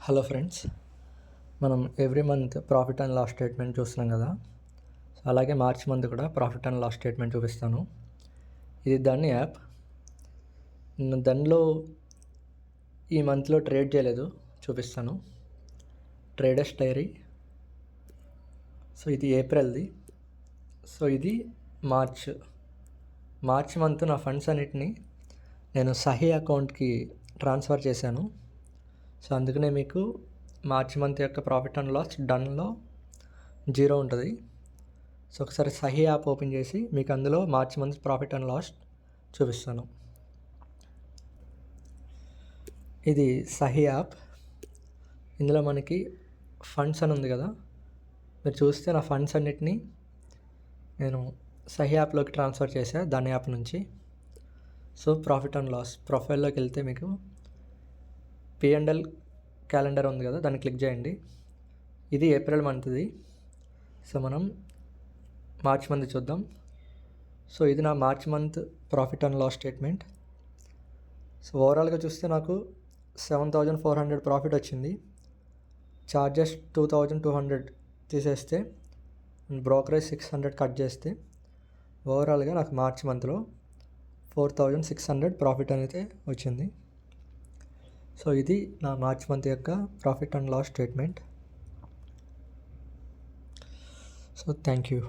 Hello friends, మనం every month profit and loss statement చూస్తున్నాం కదా. సో అలాగే మార్చ్ మంత్ కూడా ప్రాఫిట్ అండ్ లాస్ స్టేట్మెంట్ చూపిస్తాను. ఇది దాని యాప్. నేను దానిలో ఈ మంత్లో ట్రేడ్ చేయలేదు, చూపిస్తాను. Traders diary. సో ఇది ఏప్రిల్ది. సో ఇది మార్చ్ మంత్ నా ఫండ్స్ అన్నిటిని నేను సహీ అకౌంట్కి ట్రాన్స్ఫర్ చేశాను. సో అందుకనే మీకు మార్చ్ మంత్ యొక్క ప్రాఫిట్ అండ్ లాస్ డన్లో 0 ఉంటుంది. సో ఒకసారి సహీ యాప్ ఓపెన్ చేసి మీకు అందులో March month profit and loss చూపిస్తాను. ఇది సహీ యాప్. ఇందులో మనకి ఫండ్స్ అని ఉంది కదా, మీరు చూస్తే నా ఫండ్స్ అన్నిటినీ నేను సహీ యాప్లోకి ట్రాన్స్ఫర్ చేశాను దాని యాప్ నుంచి. సో ప్రాఫిట్ అండ్ లాస్ ప్రొఫైల్లోకి వెళ్తే మీకు P&L క్యాలెండర్ ఉంది కదా, దాన్ని క్లిక్ చేయండి. ఇది ఏప్రిల్ మంత్ది. సో మనం మార్చ్ మంత్ చూద్దాం. సో ఇది నా March month profit and loss statement. So ఓవరాల్గా చూస్తే నాకు 7,400 ప్రాఫిట్ వచ్చింది. చార్జెస్ 2,200 తీసేస్తే, బ్రోకరేజ్ 600 కట్ చేస్తే ఓవరాల్గా నాకు మార్చ్ మంత్లో 4,600 ప్రాఫిట్ అనేది వచ్చింది. సో ఇది నా మార్చ్ మంత్ యొక్క profit and loss statement. So thank you.